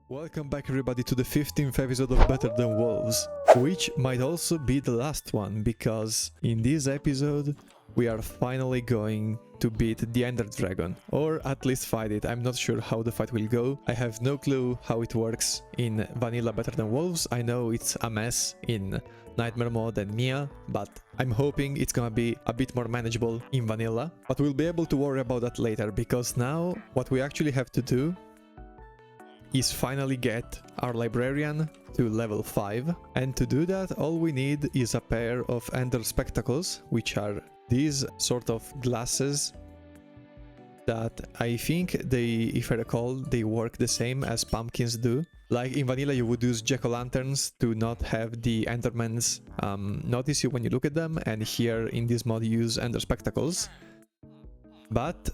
Welcome back everybody to the 15th episode of Better Than Wolves, which might also be the last one, because in this episode we are finally going to beat the Ender Dragon, or at least fight it. I'm not sure how the fight will go. I have no clue how it works in Vanilla Better Than Wolves. I know it's a mess in Nightmare mode and Mia, but I'm hoping it's gonna be a bit more manageable in Vanilla. But we'll be able to worry about that later, because now what we actually have to do is finally get our librarian to level 5, and to do that all we need is a pair of Ender Spectacles, which are these sort of glasses that I think if I recall, they work the same as pumpkins do. Like in Vanilla you would use jack-o'-lanterns to not have the Endermans notice you when you look at them, and here in this mod you use Ender Spectacles. But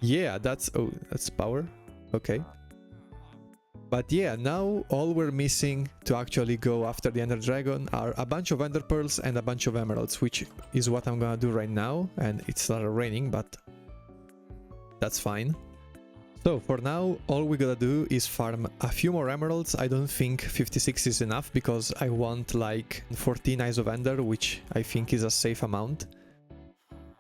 yeah, that's power. Okay. But yeah, now all we're missing to actually go after the Ender Dragon are a bunch of Ender Pearls and a bunch of Emeralds, which is what I'm gonna do right now, and it started raining, but that's fine. So for now, all we gotta do is farm a few more Emeralds. I don't think 56 is enough, because I want like 14 Eyes of Ender, which I think is a safe amount.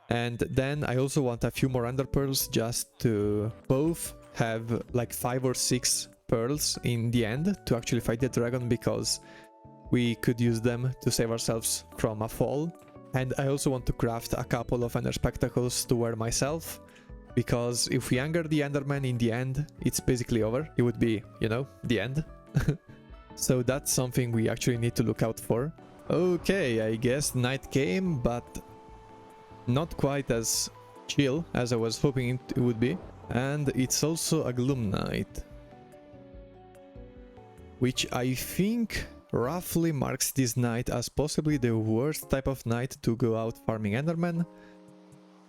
And then I also want a few more Ender Pearls, just to both have like 5 or 6 pearls in the end to actually fight the dragon, because we could use them to save ourselves from a fall. And I also want to craft a couple of Ender Spectacles to wear myself, because if we anger the Enderman in the end, it's basically over. It would be, you know, the end. So that's something we actually need to look out for. Okay, I guess night came, but not quite as chill as I was hoping it would be. And it's also a gloom night, which I think roughly marks this night as possibly the worst type of night to go out farming Enderman,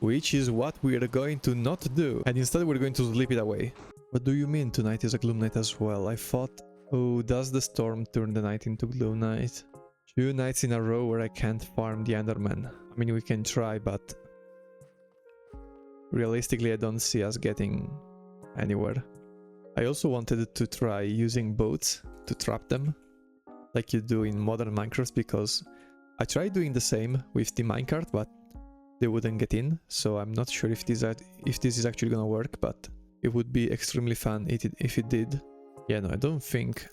which is what we are going to not do, and instead we're going to sleep it away. What do you mean tonight is a gloom night as well? I thought, oh, does the storm turn the night into gloom night? 2 nights in a row where I can't farm the Enderman. I mean, we can try, but realistically I don't see us getting anywhere. I also wanted to try using boats to trap them, like you do in modern Minecraft, because I tried doing the same with the minecart, but they wouldn't get in, so I'm not sure if this is actually gonna work, but it would be extremely fun if it did. Yeah, no, I don't think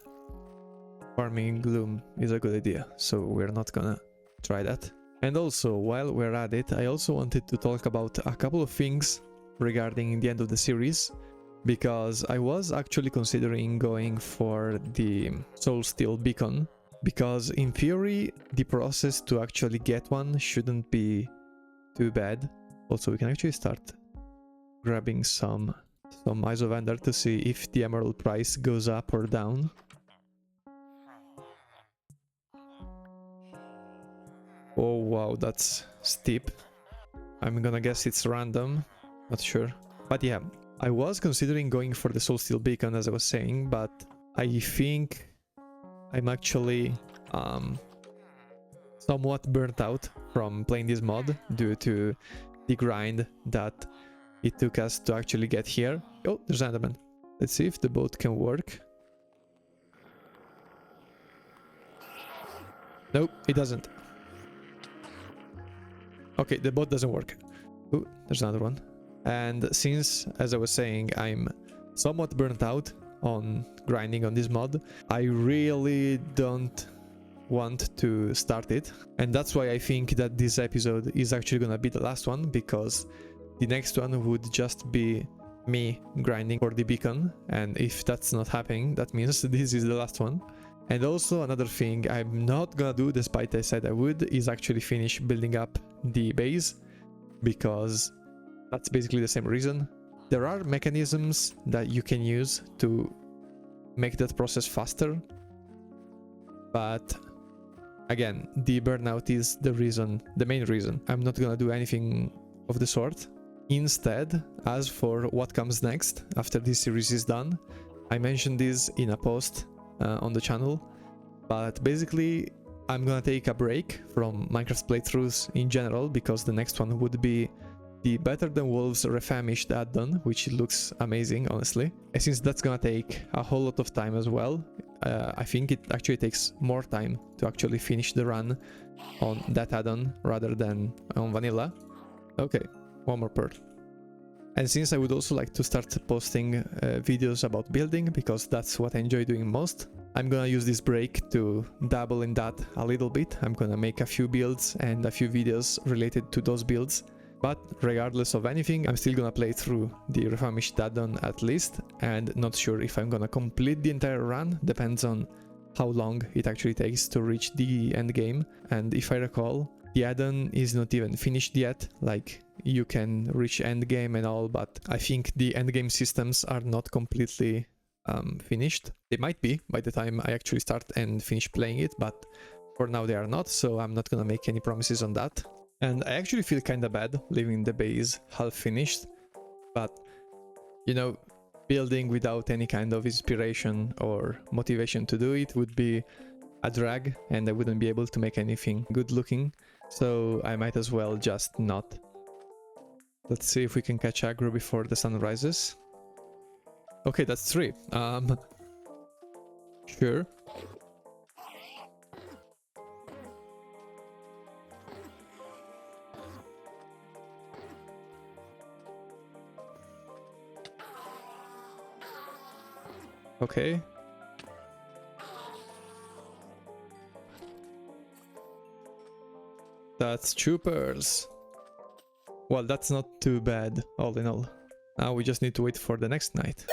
farming gloom is a good idea, so we're not gonna try that. And also, while we're at it, I also wanted to talk about a couple of things regarding the end of the series, because I was actually considering going for the Soul Steel beacon, because in theory the process to actually get one shouldn't be too bad. Also, we can actually start grabbing some Eyes of Ender to see if the emerald price goes up or down. Oh wow, that's steep. I'm gonna guess it's random, not sure. But yeah, I was considering going for the Soul Steel beacon, as I was saying, but I think I'm actually somewhat burnt out from playing this mod due to the grind that it took us to actually get here. Oh, there's Enderman. Let's see if the boat can work. Nope, it doesn't. Okay, the boat doesn't work. Oh, there's another one. And since, as I was saying, I'm somewhat burnt out on grinding on this mod, I really don't want to start it. And that's why I think that this episode is actually gonna be the last one, because the next one would just be me grinding for the beacon. And if that's not happening, that means this is the last one. And also another thing I'm not gonna do, despite I said I would, is actually finish building up the base, because that's basically the same reason. There are mechanisms that you can use to make that process faster, but again, the burnout is the main reason. I'm not gonna do anything of the sort. Instead, as for what comes next after this series is done, I mentioned this in a post on the channel, but basically I'm gonna take a break from Minecraft playthroughs in general, because the next one would be the Better Than Wolves Refamished add-on, which looks amazing, honestly. And since that's gonna take a whole lot of time as well, I think it actually takes more time to actually finish the run on that add-on rather than on vanilla. Okay, one more pearl. And since I would also like to start posting videos about building, because that's what I enjoy doing most, I'm gonna use this break to dabble in that a little bit. I'm gonna make a few builds and a few videos related to those builds. But regardless of anything, I'm still gonna play through the Refamished add-on at least, and not sure if I'm gonna complete the entire run. Depends on how long it actually takes to reach the end game. And if I recall, the add-on is not even finished yet. Like, you can reach end game and all, but I think the end game systems are not completely finished. They might be by the time I actually start and finish playing it, but for now they are not, so I'm not gonna make any promises on that. And I actually feel kinda bad leaving the base half finished, but you know, building without any kind of inspiration or motivation to do it would be a drag, and I wouldn't be able to make anything good looking, so I might as well just not. Let's see if we can catch aggro before the sun rises. Okay, that's 3. Sure. Okay. That's 2 pearls. Well, that's not too bad, all in all. Now we just need to wait for the next night.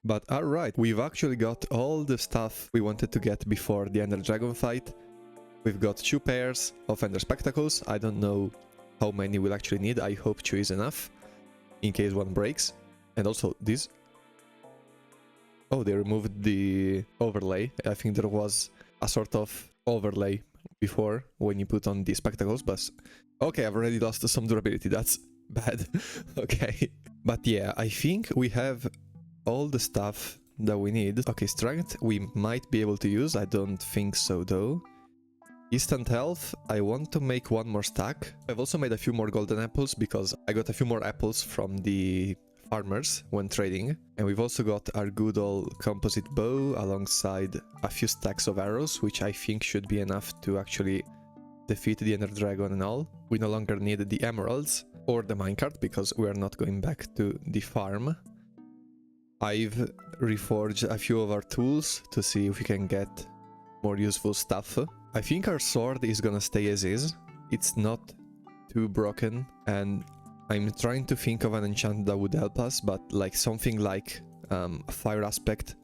But alright, we've actually got all the stuff we wanted to get before the Ender Dragon fight. We've got 2 pairs of Ender Spectacles. I don't know how many we'll actually need. I hope 2 is enough, in case one breaks. And also this. Oh, they removed the overlay. I think there was a sort of overlay before when you put on the spectacles, but okay, I've already lost some durability. That's bad. Okay. But yeah, I think we have all the stuff that we need. Okay, strength we might be able to use. I don't think so though. Instant health, I want to make 1 more stack. I've also made a few more golden apples because I got a few more apples from the farmers when trading. And we've also got our good old composite bow alongside a few stacks of arrows, which I think should be enough to actually defeat the Ender Dragon and all. We no longer need the emeralds or the minecart because we are not going back to the farm. I've reforged a few of our tools to see if we can get more useful stuff. I think our sword is gonna stay as is. It's not too broken, and I'm trying to think of an enchant that would help us, but like something like fire aspect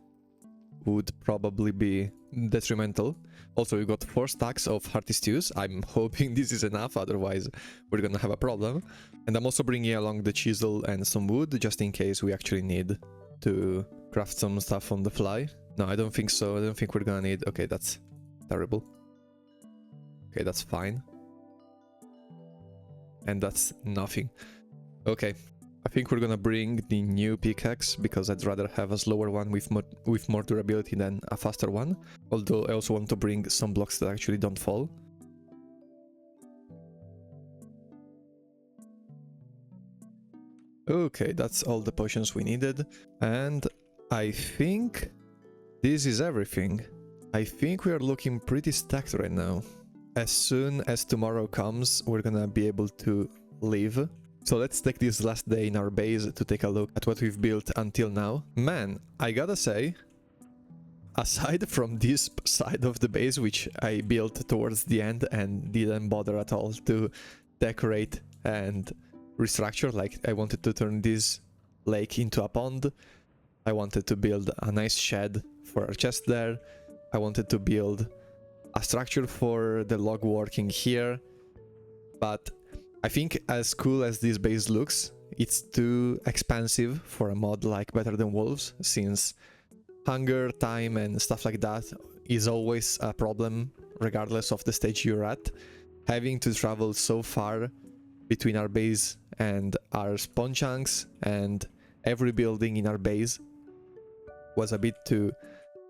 would probably be detrimental. Also, we got 4 stacks of hearty stews. I'm hoping this is enough, otherwise we're gonna have a problem. And I'm also bringing along the chisel and some wood, just in case we actually need to craft some stuff on the fly. No, I don't think so. I don't think we're gonna need... Okay, that's terrible. Okay, that's fine. And that's nothing. Okay, I think we're gonna bring the new pickaxe because I'd rather have a slower one with more durability than a faster one. Although I also want to bring some blocks that actually don't fall. Okay, that's all the potions we needed, and I think this is everything. I think we are looking pretty stacked right now. As soon as tomorrow comes, we're gonna be able to leave So let's take this last day in our base to take a look at what we've built until now. Man, I gotta say, aside from this side of the base, which I built towards the end and didn't bother at all to decorate and restructure, like I wanted to turn this lake into a pond, I wanted to build a nice shed for our chest there, I wanted to build a structure for the log working here, but I think as cool as this base looks, it's too expensive for a mod like Better Than Wolves, since hunger, time and stuff like that is always a problem regardless of the stage you're at. Having to travel so far between our base and our spawn chunks and every building in our base was a bit too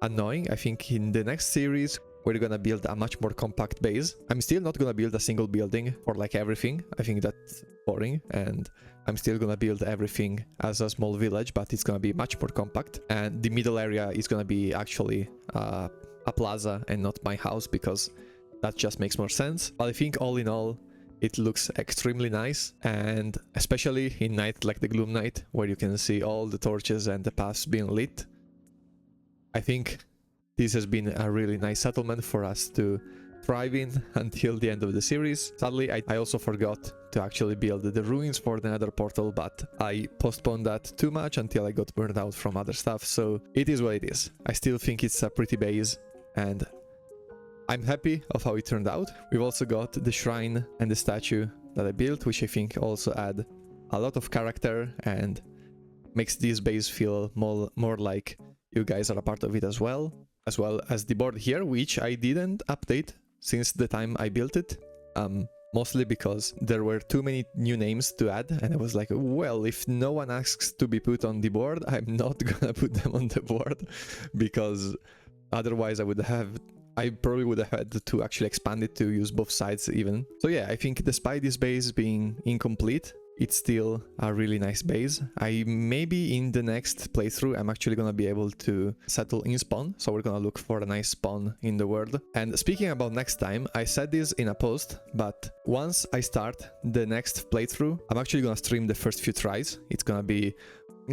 annoying. I think in the next series we're gonna build a much more compact base. I'm still not gonna build a single building for like everything. I think that's boring, and I'm still gonna build everything as a small village, but it's gonna be much more compact. And the middle area is gonna be actually a plaza and not my house, because that just makes more sense. But I think all in all, it looks extremely nice, and especially in night like the Gloom Night, where you can see all the torches and the paths being lit. I think this has been a really nice settlement for us to thrive in until the end of the series. Sadly, I also forgot to actually build the ruins for the Nether portal, but I postponed that too much until I got burned out from other stuff, so it is what it is. I still think it's a pretty base, and I'm happy of how it turned out. We've also got the shrine and the statue that I built, which I think also add a lot of character and makes this base feel more like you guys are a part of it as well as the board here, which I didn't update since the time I built it, mostly because there were too many new names to add, and I was like, well, if no one asks to be put on the board, I'm not gonna put them on the board, because otherwise I probably would have had to actually expand it to use both sides even. So yeah, I think despite this base being incomplete, it's still a really nice base. Maybe in the next playthrough I'm actually gonna be able to settle in spawn, so we're gonna look for a nice spawn in the world. And speaking about next time, I said this in a post, but once I start the next playthrough, I'm actually gonna stream the first few tries. It's gonna be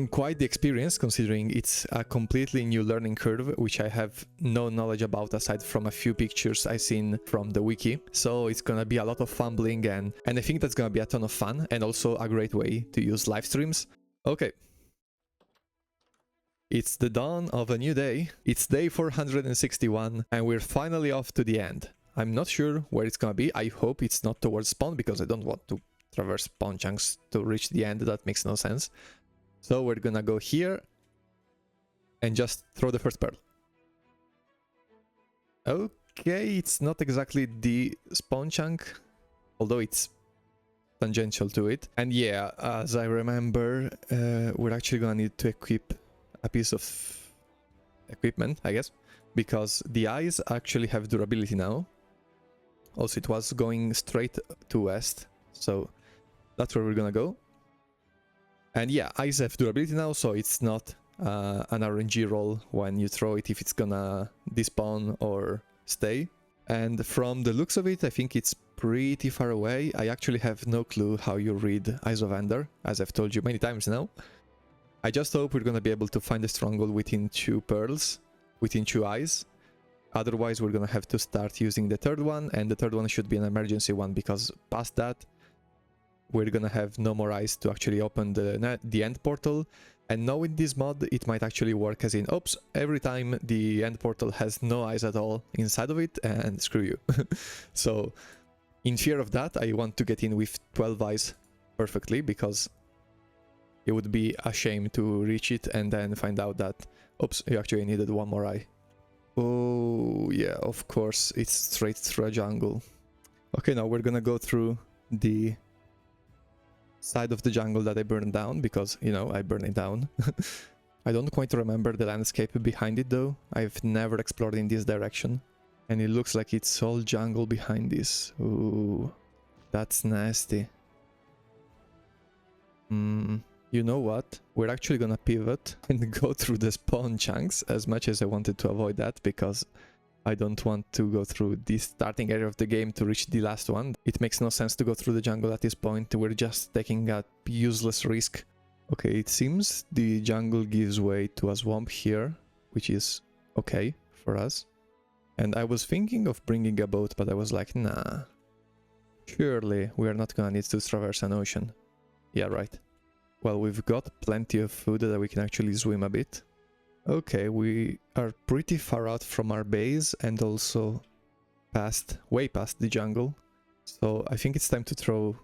quite the experience, considering it's a completely new learning curve, which I have no knowledge about aside from a few pictures I've seen from the wiki. So it's gonna be a lot of fumbling, and I think that's gonna be a ton of fun, and also a great way to use live streams. Okay. It's the dawn of a new day. It's day 461, and we're finally off to the end. I'm not sure where it's gonna be. I hope it's not towards spawn, because I don't want to traverse spawn chunks to reach the end. That makes no sense. So we're gonna go here and just throw the first pearl. Okay, it's not exactly the spawn chunk, although it's tangential to it. And yeah, as I remember, we're actually gonna need to equip a piece of equipment, I guess, because the eyes actually have durability now. Also, it was going straight to west, so that's where we're gonna go. And yeah, eyes have durability now, so it's not an RNG roll when you throw it if it's gonna despawn or stay. And from the looks of it, I think it's pretty far away. I actually have no clue how you read Eyes of Ender, as I've told you many times now. I just hope we're gonna be able to find the stronghold within 2 pearls, within 2 eyes. Otherwise, we're gonna have to start using the third one, and the third one should be an emergency one, because past that, we're gonna have no more eyes to actually open the end portal. And knowing this mod, it might actually work as in, oops, every time the end portal has no eyes at all inside of it, and screw you. So in fear of that, I want to get in with 12 eyes perfectly, because it would be a shame to reach it and then find out that, oops, you actually needed 1 more eye. Oh yeah, of course, it's straight through a jungle. Okay, now we're gonna go through the side of the jungle that I burned down, because, you know, I burned it down. I don't quite remember the landscape behind it though. I've never explored in this direction, and it looks like it's all jungle behind this. Ooh, that's nasty. You know what? We're actually gonna pivot and go through the spawn chunks, as much as I wanted to avoid that, because I don't want to go through the starting area of the game to reach the last one. It makes no sense to go through the jungle at this point. We're just taking a useless risk. Okay, it seems the jungle gives way to a swamp here, which is okay for us. And I was thinking of bringing a boat, but I was like, nah. Surely we are not gonna need to traverse an ocean. Yeah, right. Well, we've got plenty of food that we can actually swim a bit. Okay, we are pretty far out from our base and also way past the jungle. So I think it's time to throw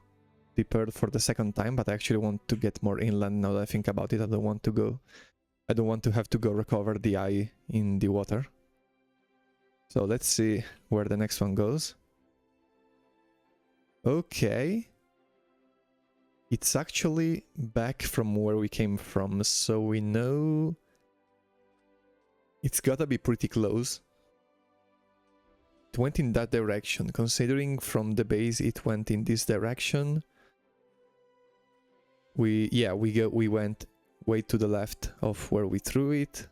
the pearl for the second time, but I actually want to get more inland now that I think about it. I don't want to have to go recover the eye in the water. So let's see where the next one goes. Okay. It's actually back from where we came from, so we know it's gotta be pretty close. It went in that direction. Considering from the base it went in this direction. We went way to the left of where we threw it.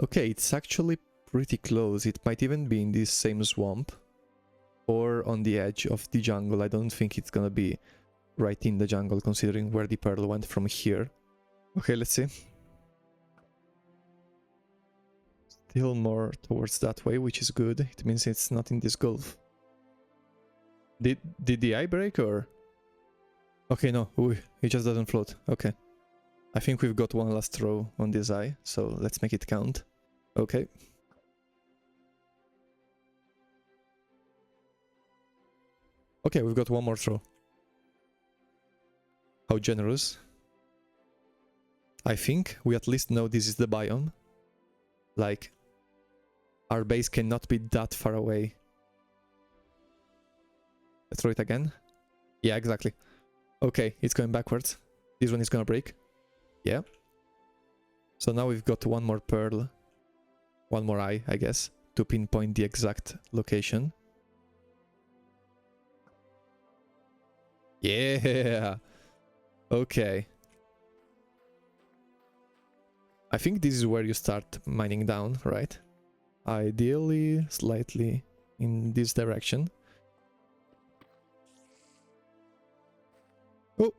Okay, it's actually pretty close. It might even be in this same swamp or on the edge of the jungle. I don't think it's gonna be right in the jungle considering where the pearl went from here. Okay, let's see. Still more towards that way, which is good. It means it's not in this gulf. Did the eye break or? Okay, no, ooh, it just doesn't float. Okay. I think we've got one last throw on this eye, so let's make it count. Okay. Okay, we've got one more throw. How generous. I think we at least know this is the biome. Like, our base cannot be that far away. Let's throw it again. Yeah, exactly. Okay, it's going backwards. This one is gonna break. Yeah. So now we've got one more pearl. One more eye, I guess, to pinpoint the exact location. Yeah! Okay. I think this is where you start mining down, right? Ideally, slightly in this direction. Oh!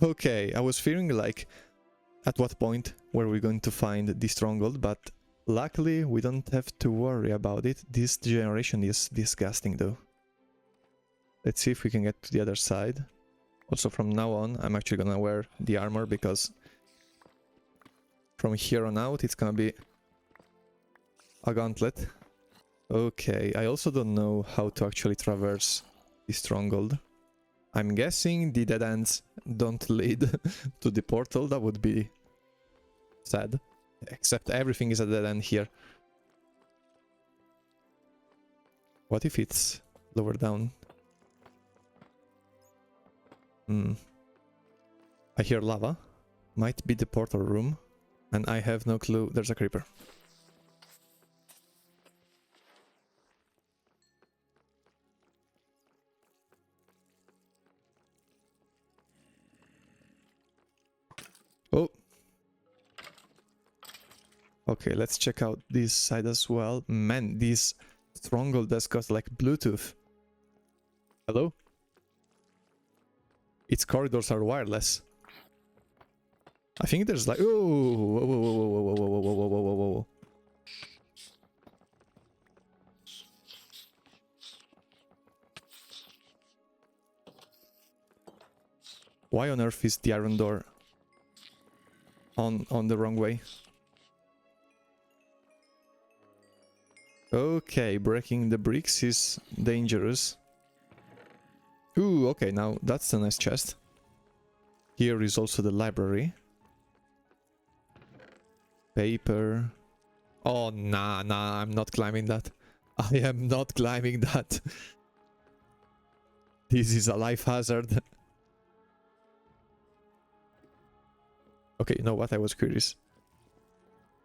Okay, I was fearing like, at what point were we going to find the stronghold, but luckily we don't have to worry about it. This generation is disgusting though. Let's see if we can get to the other side. Also from now on, I'm actually gonna wear the armor because from here on out it's gonna be a gauntlet. Okay, I also don't know how to actually traverse the stronghold. I'm guessing the dead ends don't lead to the portal. That would be sad. Except everything is a dead end here. What if it's lower down? I hear lava. Might be the portal room. And I have no clue. There's a creeper. Oh! Okay, let's check out this side as well. Man, this stronghold has got like Bluetooth. Hello? Its corridors are wireless. I think there's like... Oh! Whoa, whoa, whoa, whoa, whoa, whoa, whoa, whoa, whoa, whoa, whoa. Why on earth is the iron door on the wrong way? Okay, breaking the bricks is dangerous. Ooh, okay, now that's a nice chest. Here is also the library. Paper. Oh, nah, I'm not climbing that. I am not climbing that. This is a life hazard. Okay, you know what? I was curious.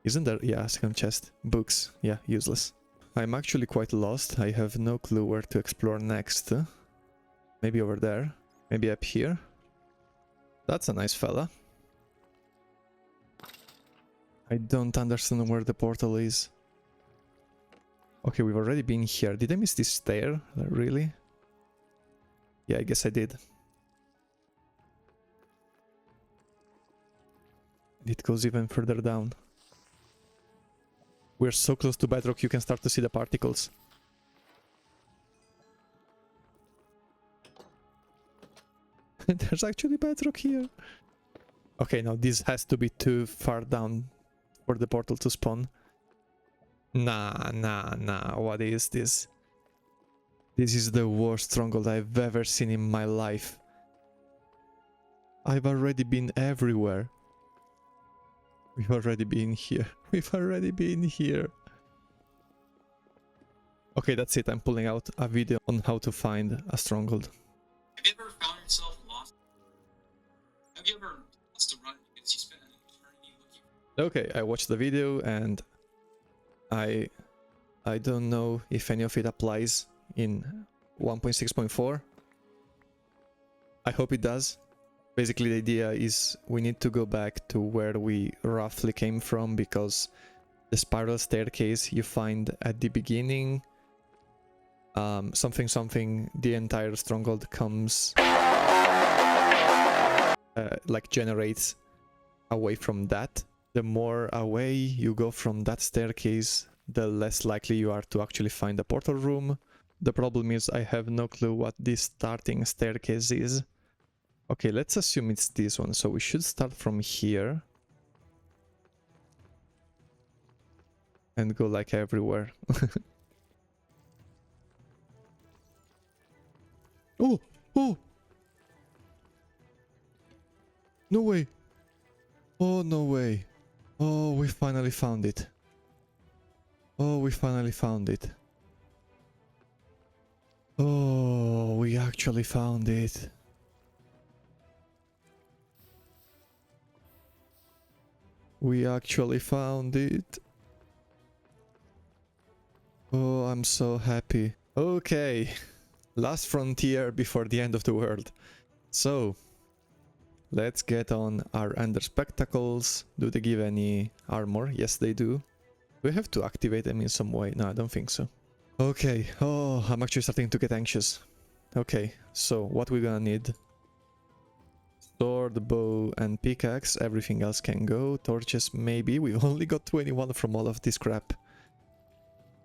Isn't there... Yeah, second chest. Books. Yeah, useless. I'm actually quite lost. I have no clue where to explore next. Maybe over there. Maybe up here. That's a nice fella. I don't understand where the portal is. Okay, we've already been here. Did I miss this stair? Really? Yeah, I guess I did. It goes even further down. We're so close to bedrock, you can start to see the particles. There's actually bedrock here. Okay, now this has to be too far down for the portal to spawn. Nah, what is this? This is the worst stronghold I've ever seen in my life. I've already been everywhere. We've already been here. We've already been here. Okay, that's it. I'm pulling out a video on how to find a stronghold. Have you ever found yourself lost? Have you ever lost a run because you spent an eternity looking? Okay, I watched the video and I don't know if any of it applies in 1.6.4. I hope it does. Basically the idea is we need to go back to where we roughly came from, because the spiral staircase you find at the beginning, something, the entire stronghold comes, like generates away from that. The more away you go from that staircase, the less likely you are to actually find a portal room. The problem is I have no clue what this starting staircase is. Okay, let's assume it's this one, so we should start from here and go like everywhere. Oh! No way! Oh, no way. Oh, we finally found it. Oh, we finally found it. Oh, we actually found it. We actually found it. Oh, I'm so happy. Okay. Last frontier before the end of the world. So, let's get on our Ender Spectacles. Do they give any armor? Yes, they do. Do we have to activate them in some way? No, I don't think so. Okay. Oh, I'm actually starting to get anxious. Okay, so what we're gonna need? Sword, bow, and pickaxe. Everything else can go. Torches, maybe. We've only got 21 from all of this crap.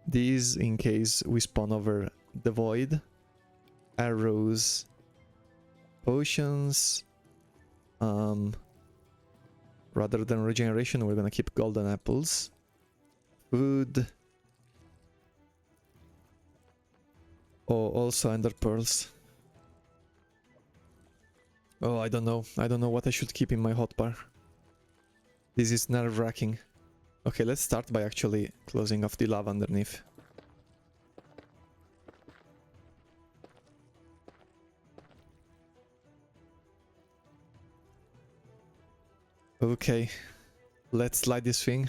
These, in case we spawn over the void. Arrows. Potions. Rather than regeneration, we're gonna keep golden apples. Food. Oh, also ender pearls. Oh, I don't know. I don't know what I should keep in my hotbar. This is nerve-wracking. Okay, let's start by actually closing off the lava underneath. Okay, let's slide this thing.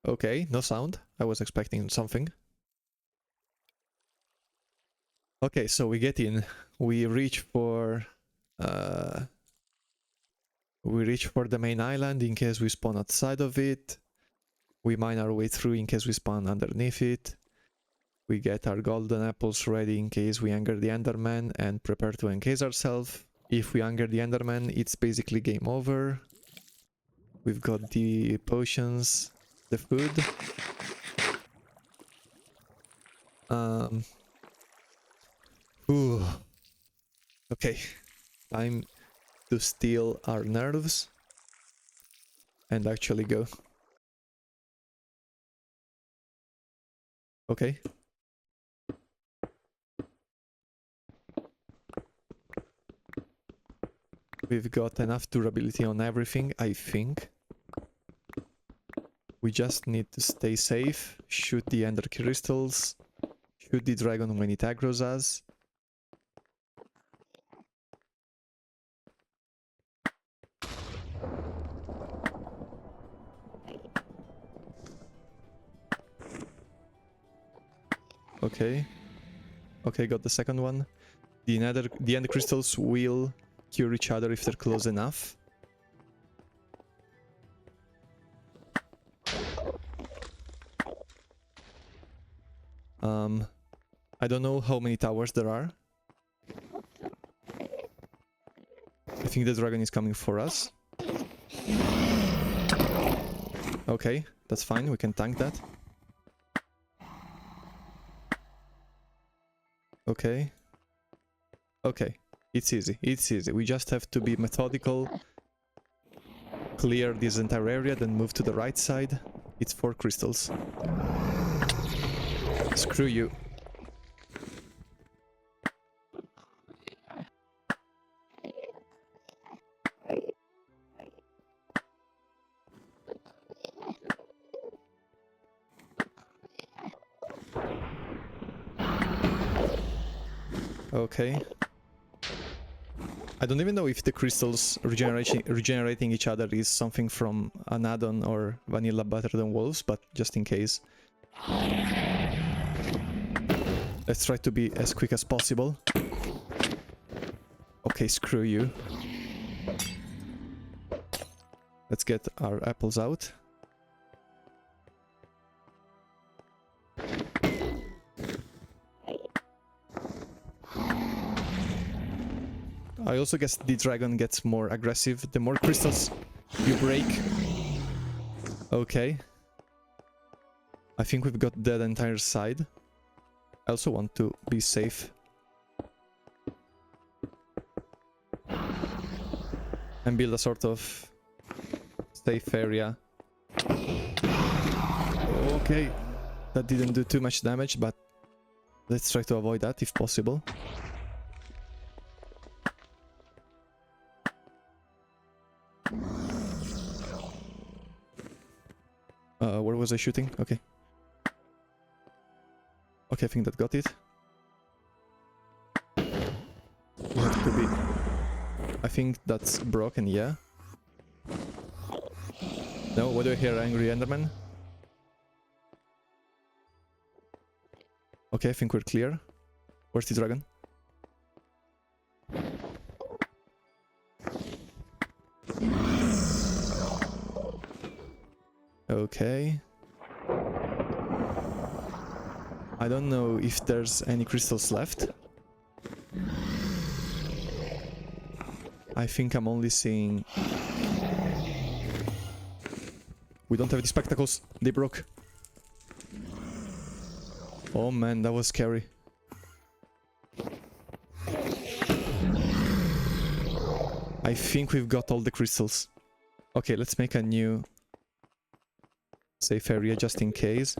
Okay, no sound. I was expecting something. Okay, so we get in. We reach for the main island in case we spawn outside of it. We mine our way through in case we spawn underneath it. We get our golden apples ready in case we anger the Enderman and prepare to encase ourselves. If we anger the Enderman, it's basically game over. We've got the potions, the food. Ooh. Okay, time to steal our nerves and actually go. Okay. We've got enough durability on everything, I think. We just need to stay safe, shoot the ender crystals, shoot the dragon when it aggroes us. Okay. Okay, got the second one. The ender crystals will cure each other if they're close enough. I don't know how many towers there are. I think the dragon is coming for us. Okay, that's fine, we can tank that. Okay. Okay, it's easy, it's easy. We just have to be methodical. Clear this entire area, then move to the right side. It's 4 crystals. Screw you. Okay. I don't even know if the crystals regenerating each other is something from an add-on or vanilla Better Than Wolves, but just in case. Let's try to be as quick as possible. Okay, screw you. Let's get our apples out. I also guess the dragon gets more aggressive the more crystals you break. Okay. I think we've got that entire side. I also want to be safe. And build a sort of safe area. Okay. That didn't do too much damage, but let's try to avoid that if possible. Where was I shooting? Okay. Okay, I think that got it. We have to be... I think that's broken, yeah. No, what do I hear? Angry Enderman? Okay, I think we're clear. Where's the dragon? Okay. I don't know if there's any crystals left. I think I'm only seeing... We don't have the spectacles. They broke. Oh man, that was scary. I think we've got all the crystals. Okay, let's make a new safe area just in case.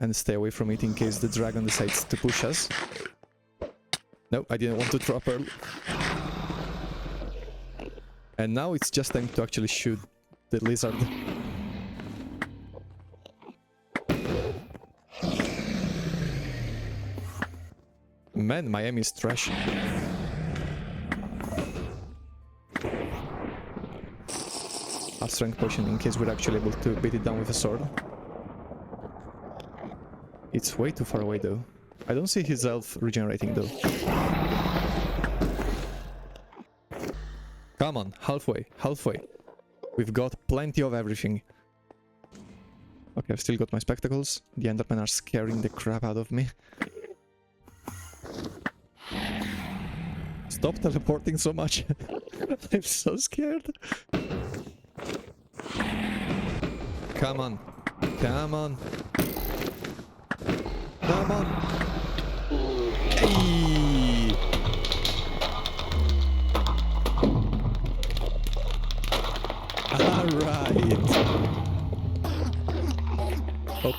And stay away from it in case the dragon decides to push us. No, I didn't want to throw a pearl. And now it's just time to actually shoot the lizard. Man, my aim is trash. A strength potion in case we're actually able to beat it down with a sword. It's way too far away though. I don't see his health regenerating though. Come on, halfway, halfway. We've got plenty of everything. Okay, I've still got my spectacles. The Endermen are scaring the crap out of me. Stop teleporting so much. I'm so scared. Come on. Come on. Come on. Hey. Alright. Oh.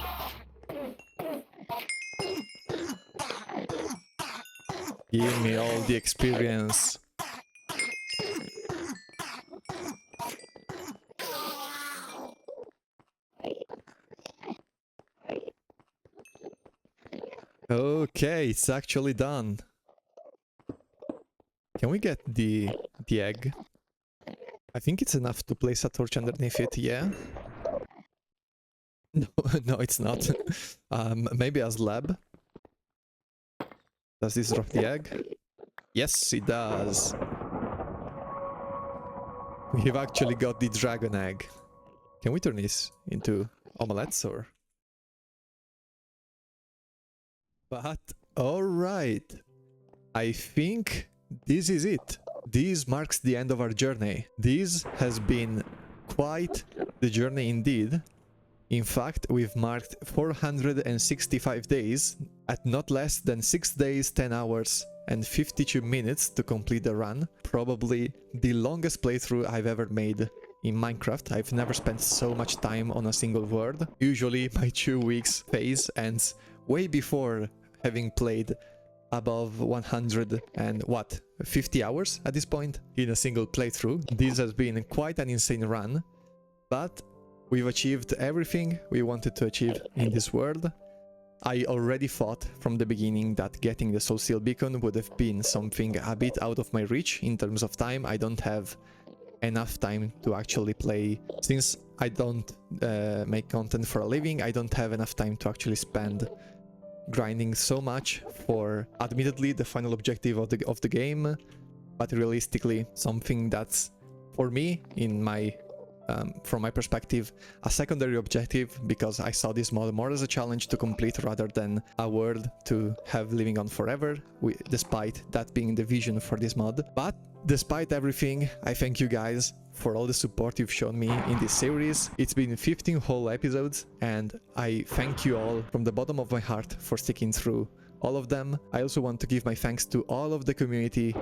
Give me all the experience. Okay, it's actually done. Can we get the egg? I think it's enough to place a torch underneath it, yeah? No, no, it's not. Maybe a slab. Does this drop the egg? Yes, it does. We've actually got the dragon egg. Can we turn this into omelettes or... But alright, I think this is it. This marks the end of our journey. This has been quite the journey indeed. In fact, we've marked 465 days at not less than 6 days, 10 hours and 52 minutes to complete the run. Probably the longest playthrough I've ever made in Minecraft. I've never spent so much time on a single world. Usually my 2 weeks phase ends way before having played above 100 and 50 hours at this point in a single playthrough. This has been quite an insane run, but we've achieved everything we wanted to achieve in this world. I already thought from the beginning that getting the Soul Seal Beacon would have been something a bit out of my reach in terms of time. I don't have enough time to actually play. Since I don't make content for a living, I don't have enough time to actually spend grinding so much for, admittedly, the final objective of the game, but realistically something that's, for me, in my from my perspective, a secondary objective, because I saw this mod more as a challenge to complete rather than a world to have living on forever, despite that being the vision for this mod. But despite everything, I thank you guys for all the support you've shown me in this series. It's been 15 whole episodes, and I thank you all from the bottom of my heart for sticking through all of them. I also want to give my thanks to all of the community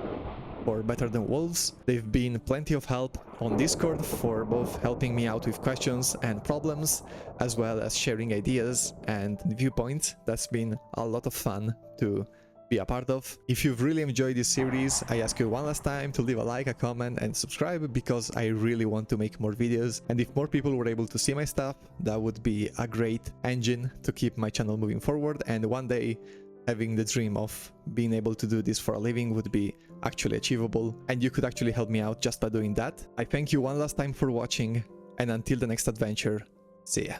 for Better Than Wolves. They've been plenty of help on Discord for both helping me out with questions and problems, as well as sharing ideas and viewpoints. That's been a lot of fun to be a part of. If you've really enjoyed this series, I ask you one last time to leave a like, a comment and subscribe, because I really want to make more videos, and if more people were able to see my stuff, that would be a great engine to keep my channel moving forward, and one day having the dream of being able to do this for a living would be actually achievable, and you could actually help me out just by doing that. I thank you one last time for watching, and until the next adventure, see ya.